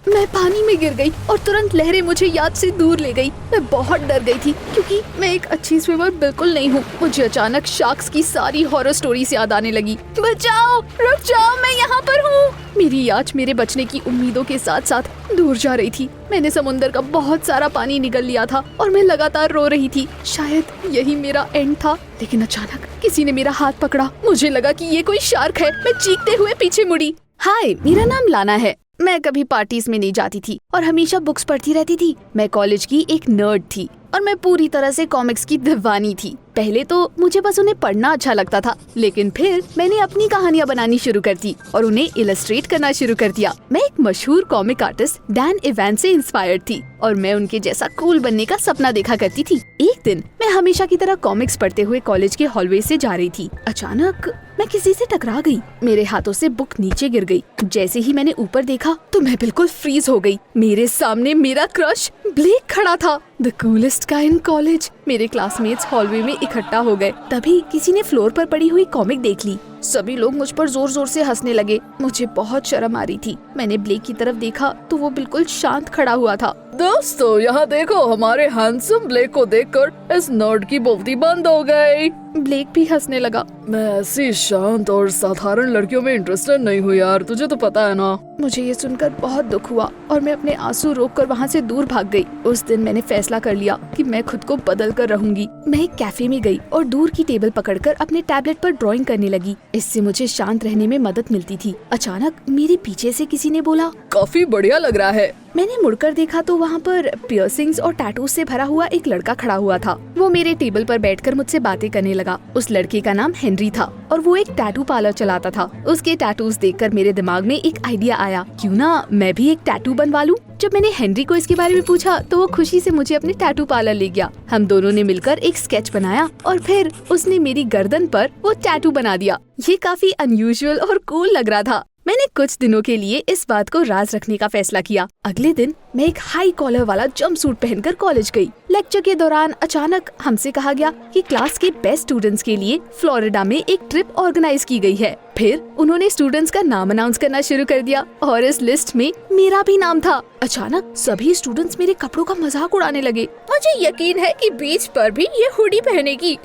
मैं पानी में गिर गई और तुरंत लहरें मुझे याद से दूर ले गई। मैं बहुत डर गई थी क्योंकि मैं एक अच्छी स्विमर बिल्कुल नहीं हूँ। मुझे अचानक शार्क्स की सारी हॉरर स्टोरीज याद आने लगी। बचाओ, रुक जाओ, मैं यहाँ पर हूँ। मेरी याच मेरे बचने की उम्मीदों के साथ साथ दूर जा रही थी। मैंने समुंदर का बहुत सारा पानी निगल लिया था और मैं लगातार रो रही थी। शायद यही मेरा एंड था, लेकिन अचानक किसी ने मेरा हाथ पकड़ा। मुझे लगा कि ये कोई शार्क है। मैं चीखते हुए पीछे मुड़ी। हाय, मेरा नाम लाना है। मैं कभी पार्टीज में नहीं जाती थी और हमेशा बुक्स पढ़ती रहती थी। मैं कॉलेज की एक नर्ड थी और मैं पूरी तरह से कॉमिक्स की दीवानी थी। पहले तो मुझे बस उन्हें पढ़ना अच्छा लगता था, लेकिन फिर मैंने अपनी कहानियां बनानी शुरू कर दी और उन्हें इलस्ट्रेट करना शुरू कर दिया। मैं एक मशहूर कॉमिक आर्टिस्ट डैन इवांस से इंस्पायर्ड थी और मैं उनके जैसा कूल बनने का सपना देखा करती थी। एक दिन मैं हमेशा की तरह कॉमिक्स पढ़ते हुए कॉलेज के हॉलवे से जा रही थी। अचानक मैं किसी से टकरा गई। मेरे हाथों से बुक नीचे गिर गई। जैसे ही मैंने ऊपर देखा तो मैं बिल्कुल फ्रीज हो गई। मेरे सामने मेरा क्रश ब्लेक खड़ा था, the coolest guy in college. मेरे क्लासमेट्स हॉलवे में इकट्ठा हो गए। तभी किसी ने फ्लोर पर पड़ी हुई कॉमिक देख ली। सभी लोग मुझ पर जोर जोर से हंसने लगे। मुझे बहुत शर्म आ रही थी। मैंने ब्लेक की तरफ देखा तो वो बिल्कुल शांत खड़ा हुआ था। दोस्तों, यहाँ देखो, हमारे हैंडसम ब्लेक को देखकर इस नर्ड की बोलती बंद हो गई। ब्लेक भी हंसने लगा। मैं ऐसी शांत और साधारण लड़कियों में इंटरेस्टेड नहीं हूँ यार, तुझे तो पता है ना। मुझे ये सुनकर बहुत दुख हुआ और मैं अपने आंसू रोककर वहाँ से दूर भाग गई। उस दिन मैंने फैसला कर लिया कि मैं खुद को बदल कर रहूंगी। मैं एक कैफे में गई और दूर की टेबल पकड़कर अपने टैबलेट पर ड्राइंग करने लगी। इससे मुझे शांत रहने में मदद मिलती थी। अचानक मेरे पीछे से किसी ने बोला, काफी बढ़िया लग रहा है। मैंने मुड़कर देखा तो वहाँ पर पियर्सिंग्स और टैटूज से भरा हुआ एक लड़का खड़ा हुआ था। वो मेरे टेबल पर बैठकर मुझसे बातें करने लगा। उस लड़के का नाम हेनरी था और वो एक टैटू पार्लर चलाता था। उसके टैटूज देखकर मेरे दिमाग में एक आइडिया आया, क्यों ना मैं भी एक टैटू बनवा लूं। जब मैंने हेनरी को इसके बारे में पूछा तो वो खुशी से मुझे अपने टैटू पार्लर ले गया। हम दोनों ने मिलकर एक स्केच बनाया और फिर उसने मेरी गर्दन पर वो टैटू बना दिया। ये काफी अनयूजुअल और कूल लग रहा था। मैंने कुछ दिनों के लिए इस बात को राज रखने का फैसला किया। अगले दिन मैं एक हाई कॉलर वाला जंप सूट पहनकर कॉलेज गई। लेक्चर के दौरान अचानक हमसे कहा गया कि क्लास के बेस्ट स्टूडेंट्स के लिए फ्लोरिडा में एक ट्रिप ऑर्गेनाइज की गई है। फिर उन्होंने स्टूडेंट्स का नाम अनाउंस करना शुरू कर दिया और इस लिस्ट में मेरा भी नाम था। अचानक सभी स्टूडेंट्स मेरे कपड़ों का मजाक उड़ाने लगे। मुझे यकीन है कि बीच पर भी ये हुडी पहनेगी।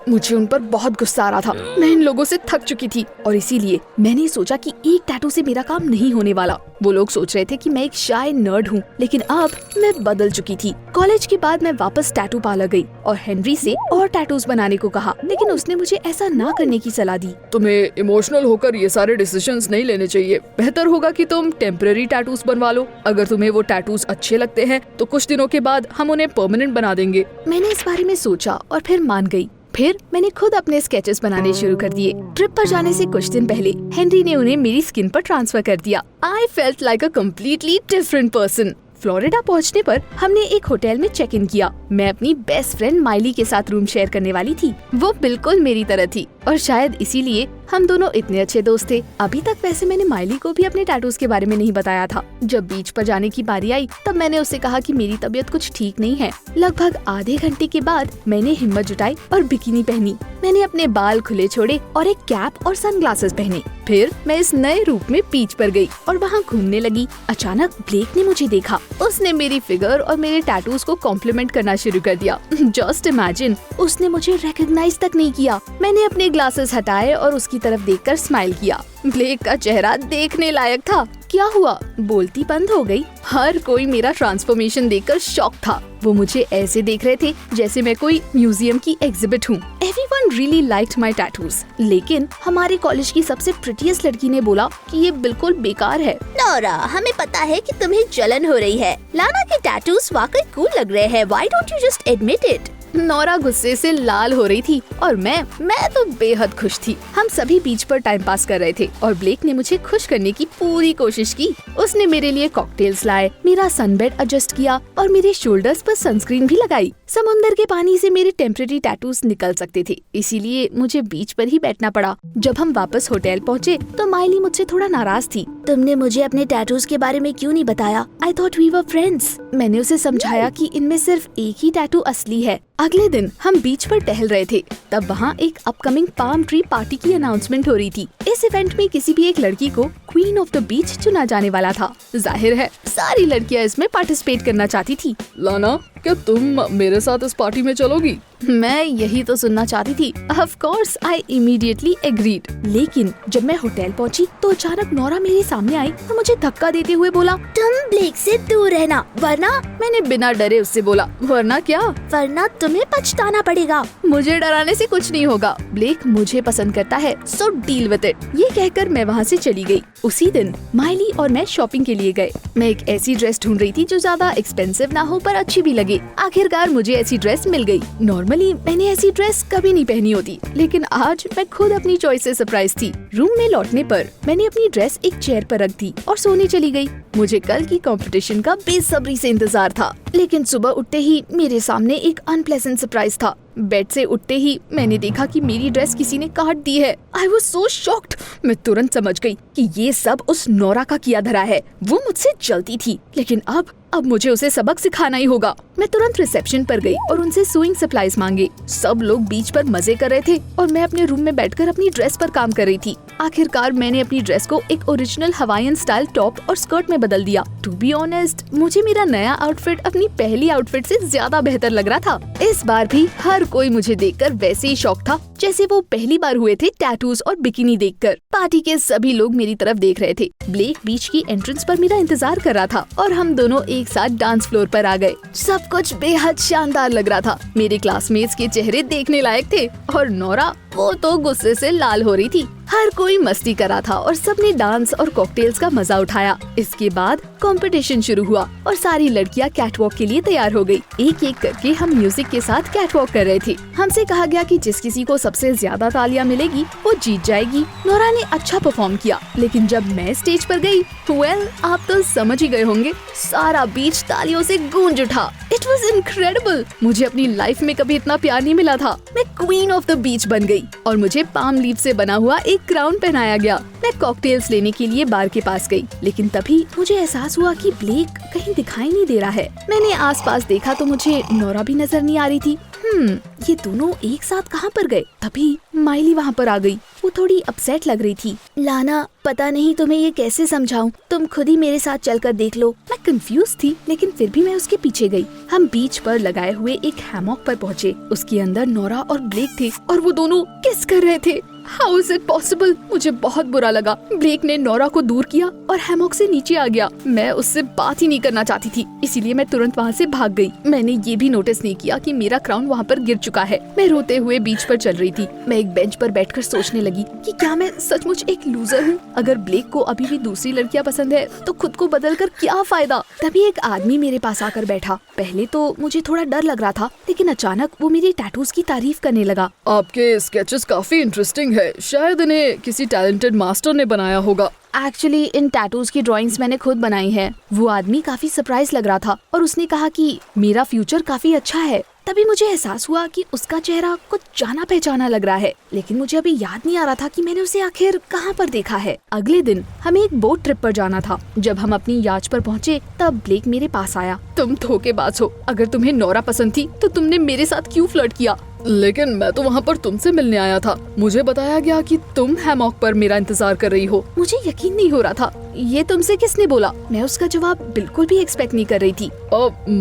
मुझे उन पर बहुत गुस्सा आ रहा था। मैं इन लोगों से थक चुकी थी और इसीलिए मैंने सोचा कि एक टैटू से मेरा काम नहीं होने वाला। वो लोग सोच रहे थे कि मैं एक शाय नर्ड हूँ, लेकिन अब मैं बदल चुकी थी। कॉलेज के बाद मैं वापस टैटू पार्लर गई और हेनरी से और टैटूज बनाने को कहा, लेकिन उसने मुझे ऐसा ना करने की सलाह दी। तुम्हें इमोशनल होकर ये सारे डिसीजंस नहीं लेने चाहिए। बेहतर होगा कि तुम टेम्पररी टैटूज बनवा लो। अगर तुम्हें वो टैटूज अच्छे लगते हैं तो कुछ दिनों के बाद हम उन्हें परमानेंट बना देंगे। मैंने इस बारे में सोचा और फिर मान गई। फिर मैंने खुद अपने स्केचेस बनाने शुरू कर दिए। ट्रिप पर जाने से कुछ दिन पहले हेनरी ने उन्हें मेरी स्किन पर ट्रांसफर कर दिया। I felt like a completely different person. Florida पहुंचने पर हमने एक होटल में चेक इन किया। मैं अपनी बेस्ट फ्रेंड माइली के साथ रूम शेयर करने वाली थी। वो बिल्कुल मेरी तरह थी और शायद इसीलिए हम दोनों इतने अच्छे दोस्त थे। अभी तक वैसे मैंने माइली को भी अपने टैटूज के बारे में नहीं बताया था। जब बीच पर जाने की बारी आई तब मैंने उससे कहा कि मेरी तबीयत कुछ ठीक नहीं है। लगभग आधे घंटे के बाद मैंने हिम्मत जुटाई और बिकिनी पहनी। मैंने अपने बाल खुले छोड़े और एक कैप और सनग्लासेस पहने। फिर मैं इस नए रूप में बीच पर गई और वहाँ घूमने लगी। अचानक ब्लेक ने मुझे देखा। उसने मेरी फिगर और मेरे टैटूज को कॉम्प्लीमेंट करना शुरू कर दिया। जस्ट इमेजिन, उसने मुझे रिकॉग्नाइज तक नहीं किया। मैंने अपने ग्लासेस हटाए और उसकी तरफ देखकर स्माइल किया। ब्लेक का चेहरा देखने लायक था। क्या हुआ? बोलती बंद हो गई। हर कोई मेरा ट्रांसफॉर्मेशन देखकर शॉक था। वो मुझे ऐसे देख रहे थे जैसे मैं कोई म्यूजियम की एग्जिबिट हूँ। Everyone really liked my tattoos, लेकिन हमारे कॉलेज की सबसे प्रिटीएस्ट लड़की ने बोला कि ये बिल्कुल बेकार है। नोरा, हमें पता है कि तुम्हें जलन हो रही है। लाना के टैटूज वाकई कूल लग रहे हैं। Why don't you just admit it? Nora गुस्से से लाल हो रही थी और मैं तो बेहद खुश थी। हम सभी बीच पर टाइम पास कर रहे थे और ब्लेक ने मुझे खुश करने की पूरी कोशिश की। उसने मेरे लिए कॉकटेल्स लाए, मेरा सनबेड एडजस्ट किया और मेरे शोल्डर्स पर सनस्क्रीन भी लगाई। समुंदर के पानी से मेरे टेम्परेरी टैटूज निकल सकते थे, इसीलिए मुझे बीच पर ही बैठना पड़ा। जब हम वापस होटल पहुँचे तो माइली मुझसे थोड़ा नाराज थी। तुमने मुझे अपने टैटूज के बारे में क्यों नहीं बताया? I thought we were friends. मैंने उसे समझाया कि इनमें सिर्फ एक ही टैटू असली है। अगले दिन हम बीच पर टहल रहे थे, तब वहाँ एक अपकमिंग पाम ट्री पार्टी की अनाउंसमेंट हो रही थी। इस इवेंट में किसी भी एक लड़की को क्वीन ऑफ द बीच चुना जाने वाला था। जाहिर है सारी लड़कियाँ इसमें पार्टिसिपेट करना चाहती थी। लाना, क्या तुम मेरे साथ इस पार्टी में चलोगी? मैं यही तो सुनना चाहती थी। Of course I immediately agreed. लेकिन जब मैं होटल पहुंची तो अचानक नोरा मेरे सामने आई और मुझे धक्का देते हुए बोला, तुम ब्लेक से दूर रहना, वरना मैंने बिना डरे उससे बोला, वरना क्या? वरना तुम्हें पछताना पड़ेगा। मुझे डराने से कुछ नहीं होगा। ब्लेक मुझे पसंद करता है, सो डील विद इट। ये कहकर मैं वहाँ से चली गई। उसी दिन माइली और मैं शॉपिंग के लिए गए। मैं एक ऐसी ड्रेस ढूंढ रही थी जो ज्यादा एक्सपेंसिव ना हो पर अच्छी भी लगे। आखिरकार मुझे ऐसी ड्रेस मिल गई। नॉर्मली मैंने ऐसी ड्रेस कभी नहीं पहनी होती, लेकिन आज मैं खुद अपनी चॉइस से सरप्राइज थी। रूम में लौटने पर मैंने अपनी ड्रेस एक चेयर पर रख दी और सोने चली गई। मुझे कल की कंपटीशन का बेसब्री से इंतजार था, लेकिन सुबह उठते ही मेरे सामने एक अनप्लेजेंट सरप्राइज था। बेड से उठते ही मैंने देखा कि मेरी ड्रेस किसी ने काट दी है। I was so shocked. मैं तुरंत समझ गई कि ये सब उस नोरा का किया धरा है। वो मुझसे जलती थी, लेकिन अब मुझे उसे सबक सिखाना ही होगा। मैं तुरंत रिसेप्शन पर गई और उनसे सुइंग सप्लाईज मांगे। सब लोग बीच पर मजे कर रहे थे और मैं अपने रूम में बैठकर अपनी ड्रेस पर काम कर रही थी। आखिरकार मैंने अपनी ड्रेस को एक ओरिजिनल हवाईयन स्टाइल टॉप और स्कर्ट में बदल दिया। टू बी ऑनेस्ट, मुझे मेरा नया आउटफिट अपनी पहली आउटफिट से ज्यादा बेहतर लग रहा था। इस बार भी हर कोई मुझे देखकर वैसे ही शॉक था जैसे वो पहली बार हुए थे टैटूज और बिकिनी देखकर। पार्टी के सभी लोग मेरी तरफ देख रहे थे। ब्लेक बीच की एंट्रेंस पर मेरा इंतजार कर रहा था और हम दोनों एक साथ डांस फ्लोर पर आ गए। सब कुछ बेहद शानदार लग रहा था। मेरे क्लासमेट्स के चेहरे देखने लायक थे और नोरा, वो तो गुस्से से लाल हो रही थी। हर कोई मस्ती कर रहा था और सबने डांस और कॉकटेल्स का मजा उठाया। इसके बाद कंपटीशन शुरू हुआ और सारी लड़कियां कैटवॉक के लिए तैयार हो गई। एक एक करके हम म्यूजिक के साथ कैटवॉक कर रहे थे। हमसे कहा गया कि जिस किसी को सबसे ज्यादा तालियां मिलेगी वो जीत जाएगी। नोरा ने अच्छा परफॉर्म किया, लेकिन जब मैं स्टेज पर गई, वेल, आप तो समझ ही गए होंगे, सारा बीच तालियों से गूंज उठा। It was incredible. मुझे अपनी लाइफ में कभी इतना प्यार नहीं मिला था। मैं क्वीन ऑफ द बीच बन गई और मुझे पाम लीफ से बना हुआ एक क्राउन पहनाया गया। मैं कॉकटेल्स लेने के लिए बार के पास गई, लेकिन तभी मुझे एहसास हुआ कि ब्लेक कहीं दिखाई नहीं दे रहा है। मैंने आसपास देखा तो मुझे नोरा भी नजर नहीं आ रही थी। ये दोनों एक साथ कहाँ पर गए? तभी माइली वहाँ पर आ गई। वो थोड़ी अपसेट लग रही थी। लाना, पता नहीं तुम्हें ये कैसे समझाऊं, तुम खुद ही मेरे साथ चलकर देख लो। मैं कंफ्यूज थी, लेकिन फिर भी मैं उसके पीछे गई। हम बीच पर लगाए हुए एक हैमॉक पर पहुँचे। उसके अंदर नोरा और ब्लेक थे और वो दोनों किस कर रहे थे। How is it possible? मुझे बहुत बुरा लगा। ब्लेक ने नोरा को दूर किया और हैमॉक से नीचे आ गया। मैं उससे बात ही नहीं करना चाहती थी, इसीलिए मैं तुरंत वहाँ से भाग गई। मैंने ये भी नोटिस नहीं किया कि मेरा क्राउन वहाँ पर गिर चुका है। मैं रोते हुए बीच पर चल रही थी। मैं एक बेंच पर बैठकर सोचने लगी कि क्या मैं सचमुच एक लूजर हूँ? अगर ब्लेक को अभी भी दूसरी लड़कियाँ पसंद है तो खुद को बदल कर क्या फायदा? तभी एक आदमी मेरे पास आकर बैठा। पहले तो मुझे थोड़ा डर लग रहा था, लेकिन अचानक वो मेरी टैटूज की तारीफ करने लगा। आपके स्केचेस काफी इंटरेस्टिंग है, शायद इन्हें किसी टैलेंटेड मास्टर ने बनाया होगा। एक्चुअली इन टैटूज की ड्राइंग्स मैंने खुद बनाई है। वो आदमी काफी सरप्राइज लग रहा था और उसने कहा कि मेरा फ्यूचर काफी अच्छा है। तभी मुझे एहसास हुआ कि उसका चेहरा कुछ जाना पहचाना लग रहा है, लेकिन मुझे अभी याद नहीं आ रहा था कि मैंने उसे आखिर कहाँ पर देखा है। अगले दिन हमें एक बोट ट्रिप पर जाना था। जब हम अपनी याच पर पहुँचे तब ब्लेक मेरे पास आया। तुम धोखेबाज हो। अगर तुम्हें नोरा पसंद थी तो तुमने मेरे साथ क्यों फ्लर्ट किया? लेकिन मैं तो वहाँ पर तुमसे मिलने आया था। मुझे बताया गया कि तुम हैमॉक पर मेरा इंतजार कर रही हो। मुझे यकीन नहीं हो रहा था। ये तुमसे किसने बोला? मैं उसका जवाब बिल्कुल भी एक्सपेक्ट नहीं कर रही थी।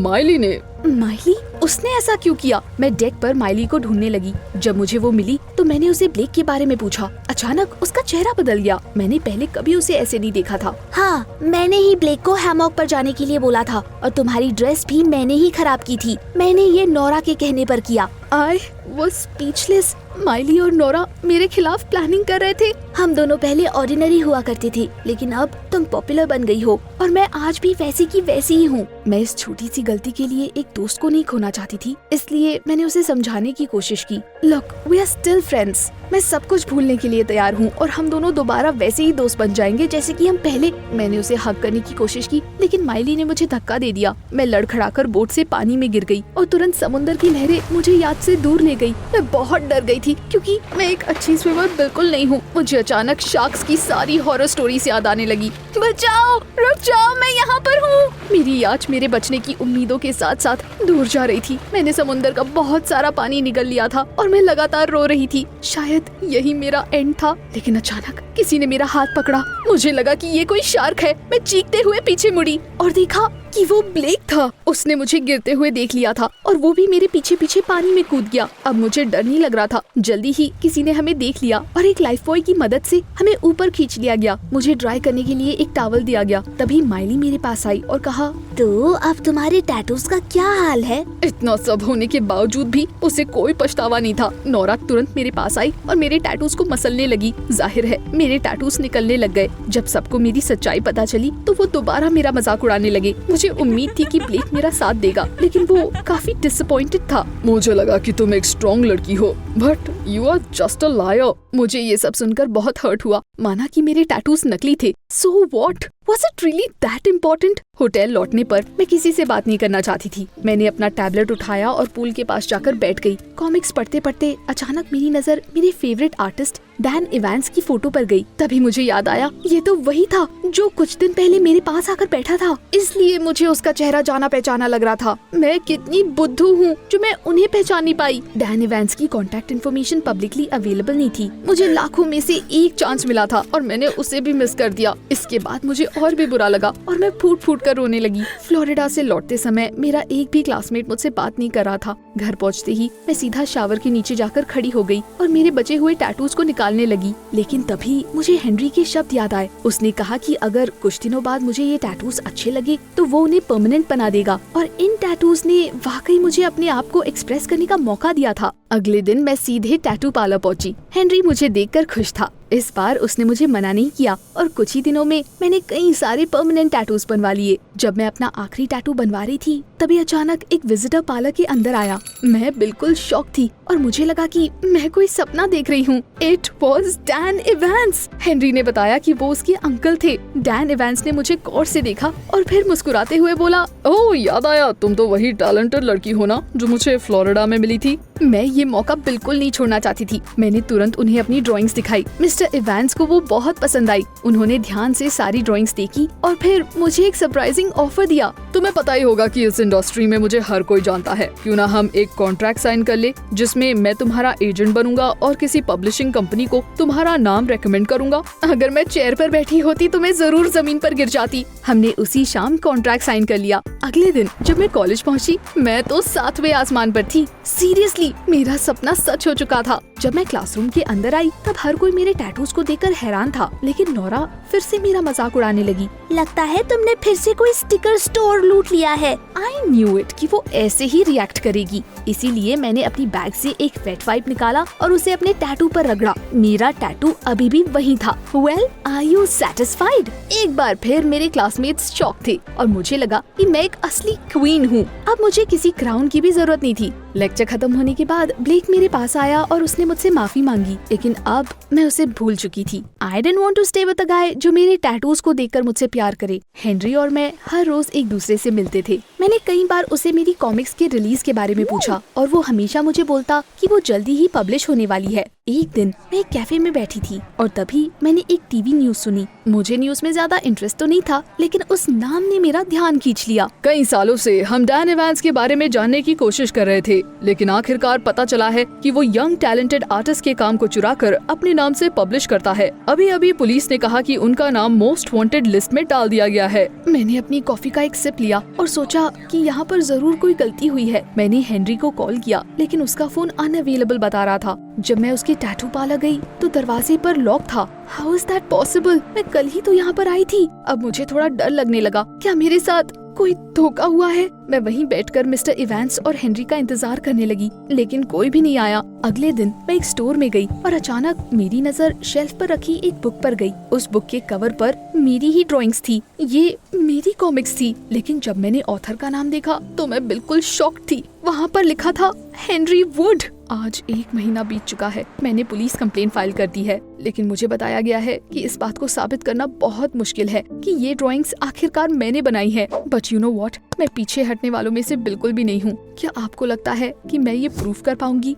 माइली ने। माइली? उसने ऐसा क्यों किया? मैं डेक पर माइली को ढूंढने लगी। जब मुझे वो मिली तो मैंने उसे ब्लेक के बारे में पूछा। अचानक उसका चेहरा बदल गया। मैंने पहले कभी उसे ऐसे नहीं देखा था। हाँ, मैंने ही ब्लेक को हैमॉक पर जाने के लिए बोला था और तुम्हारी ड्रेस भी मैंने ही खराब की थी। मैंने ये नोरा के कहने पर किया। I was speechless. माइली और नोरा मेरे खिलाफ प्लानिंग कर रहे थे। हम दोनों पहले ऑर्डिनरी हुआ करते थे, लेकिन अब तुम पॉपुलर बन गई हो और मैं आज भी वैसी की वैसी ही हूँ। मैं इस छोटी सी गलती के लिए एक दोस्त को नहीं खोना चाहती थी, इसलिए मैंने उसे समझाने की कोशिश की। Look, we are still friends. मैं सब कुछ भूलने के लिए तैयार हूँ और हम दोनों दोबारा वैसे ही दोस्त बन जाएंगे जैसे कि हम पहले। मैंने उसे हग करने की कोशिश की, लेकिन माइली ने मुझे धक्का दे दिया। मैं लड़खड़ाकर बोट से पानी में गिर गई और तुरंत समुद्र की लहरें मुझे याद से दूर ले गई। मैं बहुत डर गई थी क्योंकि मैं एक अच्छी स्विमर बिल्कुल नहीं हूँ। मुझे अचानक शार्क्स की सारी हॉरर स्टोरीज याद आने लगी। बचाओ, रुक जाओ, मैं यहाँ पर हूँ। मेरी याच मेरे बचने की उम्मीदों के साथ साथ दूर जा रही थी। मैंने समुंदर का बहुत सारा पानी निगल लिया था और मैं लगातार रो रही थी। शायद यही मेरा एंड था, लेकिन अचानक किसी ने मेरा हाथ पकड़ा। मुझे लगा कि ये कोई शार्क है। मैं चीखते हुए पीछे मुड़ी और देखा कि वो ब्लेक था। उसने मुझे गिरते हुए देख लिया था और वो भी मेरे पीछे पीछे पानी में कूद गया। अब मुझे डर नहीं लग रहा था। जल्दी ही किसी ने हमें देख लिया और एक लाइफ बॉय की मदद से हमें ऊपर खींच लिया गया। मुझे ड्राई करने के लिए एक टॉवल दिया गया। तभी माइली मेरे पास आई और कहा, तो अब तुम्हारे टैटूज का क्या हाल है? इतना सब होने के बावजूद भी उसे कोई पछतावा नहीं था। नोरा तुरंत मेरे पास आई और मेरे टैटूज को मसलने लगी। जाहिर है मेरे टैटूज निकलने लग गए। जब सबको मेरी सच्चाई पता चली तो वो दोबारा मेरा मजाक उड़ाने लगे। मुझे उम्मीद थी कि ब्लेक मेरा साथ देगा, लेकिन वो काफी डिसअपॉइंटेड था। मुझे लगा कि तुम एक स्ट्रॉन्ग लड़की हो, but you are just a liar. मुझे ये सब सुनकर बहुत हर्ट हुआ। माना कि मेरे टैटूज नकली थे। So what? Was it really that important? Hotel लौटने पर मैं किसी से बात नहीं करना चाहती थी। मैंने अपना टैबलेट उठाया और पूल के पास जाकर बैठ गई। कॉमिक्स पढ़ते पढ़ते अचानक मेरी नजर मेरे फेवरेट आर्टिस्ट डैन इवांस की फोटो पर गई। तभी मुझे याद आया, ये तो वही था जो कुछ दिन पहले मेरे पास आकर बैठा था। इसलिए मुझे उसका चेहरा जाना पहचाना लग रहा था। मैं कितनी बुद्धू हूँ जो मैं उन्हें पहचान नहीं पाई। डैन इवांस की कॉन्टेक्ट इन्फॉर्मेशन पब्लिकली अवेलेबल नहीं थी। मुझे लाखों में से एक चांस मिला था और मैंने उसे भी मिस कर दिया। इसके बाद मुझे और भी बुरा लगा और मैं फूट फूट कर रोने लगी। फ्लोरिडा से लौटते समय मेरा एक भी क्लासमेट मुझसे बात नहीं कर रहा था। घर पहुंचते ही मैं सीधा शावर के नीचे जाकर खड़ी हो गई और मेरे बचे हुए टैटूज को निकालने लगी। लेकिन तभी मुझे हेनरी के शब्द याद आए। उसने कहा कि अगर कुछ दिनों बाद मुझे ये टैटूज अच्छे लगे तो वो उन्हें परमानेंट बना देगा। और इन टैटूज ने वाकई मुझे अपने आप को एक्सप्रेस करने का मौका दिया था। अगले दिन मैं सीधे टैटू पार्लर पहुंची। हेनरी मुझे देखकर खुश था। इस बार उसने मुझे मना नहीं किया और कुछ ही दिनों में मैंने कई सारे परमानेंट टैटूज बनवा लिए। जब मैं अपना आखिरी टैटू बनवा रही थी तभी अचानक एक विजिटर पार्लर के अंदर आया। मैं बिल्कुल शॉक थी और मुझे लगा कि मैं कोई सपना देख रही हूँ। It was Dan Evans. Henry ने बताया कि वो उसके अंकल थे। डैन इवांस ने मुझे गौर से देखा और फिर मुस्कुराते हुए बोला, ओह याद आया, तुम तो वही टैलेंटेड लड़की हो ना जो मुझे फ्लोरिडा में मिली थी। मैं ये मौका बिल्कुल नहीं छोड़ना चाहती थी। मैंने तुरंत उन्हें अपनी ड्राइंग्स दिखाई। मिस्टर इवांस को वो बहुत पसंद आई। उन्होंने ध्यान से सारी ड्राइंग्स देखी और फिर मुझे एक सरप्राइजिंग ऑफर दिया। तुम्हें पता ही होगा कि इस इंडस्ट्री में मुझे हर कोई जानता है। क्यों ना हम एक कॉन्ट्रैक्ट साइन कर ले जिसमें मैं तुम्हारा एजेंट बनूंगा और किसी पब्लिशिंग कंपनी को तुम्हारा नाम रेकमेंड करूंगा। अगर मैं चेयर पर बैठी होती तो मैं जरूर जमीन पर गिर जाती। हमने उसी शाम कॉन्ट्रैक्ट साइन कर लिया। अगले दिन जब मैं कॉलेज पहुंची मैं तो 7वें आसमान पर थी। सीरियसली मेरा सपना सच हो चुका था। जब मैं क्लासरूम के अंदर आई तब हर कोई मेरे टैटूज को देखकर हैरान था, लेकिन नोरा फिर से मेरा मजाक उड़ाने लगी। लगता है तुमने फिर से कोई स्टिकर स्टोर लूट लिया है। आई न्यू इट कि वो ऐसे ही रिएक्ट करेगी। इसीलिए मैंने अपनी बैग से एक वेट वाइप निकाला और उसे अपने टैटू पर रगड़ा। मेरा टैटू अभी भी वही था। Well, are you satisfied? एक बार फिर मेरे क्लासमेट्स शॉक थे और मुझे लगा कि मैं एक असली क्वीन हूँ। अब मुझे किसी क्राउन की भी जरूरत नहीं थी। लेक्चर खत्म होने के बाद ब्लेक मेरे पास आया और उसने मुझसे माफी मांगी, लेकिन अब मैं उसे भूल चुकी थी। I didn't want to stay with a guy जो मेरे टैटूज को देखकर मुझसे प्यार करे। हेनरी और मैं हर रोज एक दूसरे से मिलते थे। मैंने कई बार उसे मेरी कॉमिक्स के रिलीज के बारे में पूछा और वो हमेशा मुझे बोलता कि वो जल्दी ही पब्लिश होने वाली है। एक दिन मैं एक कैफे में बैठी थी और तभी मैंने एक टीवी न्यूज सुनी। मुझे न्यूज में ज्यादा इंटरेस्ट तो नहीं था, लेकिन उस नाम ने मेरा ध्यान खींच लिया। कई सालों से हम डैन इवांस के बारे में जानने की कोशिश कर रहे थे, लेकिन आखिरकार पता चला है कि वो यंग टैलेंटेड आर्टिस्ट के काम को चुराकर अपने नाम से पब्लिश करता है। अभी अभी पुलिस ने कहा कि उनका नाम मोस्ट वांटेड लिस्ट में डाल दिया गया है। मैंने अपनी कॉफी का एक सिप लिया और सोचा कि यहाँ पर जरूर कोई गलती हुई है। मैंने हेनरी को कॉल किया, लेकिन उसका फोन अनअवेलेबल बता रहा था। जब मैं उसके टैटू पार्लर गई तो दरवाजे पर लॉक था। How is that possible? मैं कल ही तो यहाँ पर आई थी। अब मुझे थोड़ा डर लगने लगा। क्या मेरे साथ कोई धोखा हुआ है? मैं वहीं बैठकर मिस्टर इवांस और हेनरी का इंतजार करने लगी, लेकिन कोई भी नहीं आया। अगले दिन मैं एक स्टोर में गई और अचानक मेरी नजर शेल्फ पर रखी एक बुक पर गई। उस बुक के कवर पर मेरी ही ड्राइंग्स थी। ये मेरी कॉमिक्स थी, लेकिन जब मैंने ऑथर का नाम देखा तो मैं बिल्कुल शॉक थी। वहाँ पर लिखा था हेनरी वुड। आज 1 महीना बीत चुका है। मैंने पुलिस कंप्लेन फाइल कर दी है, लेकिन मुझे बताया गया है कि इस बात को साबित करना बहुत मुश्किल है कि ये ड्राइंग्स आखिरकार मैंने बनाई है। बट यू नो व्हाट, मैं पीछे हटने वालों में से बिल्कुल भी नहीं हूँ। क्या आपको लगता है कि मैं ये प्रूफ कर पाऊंगी?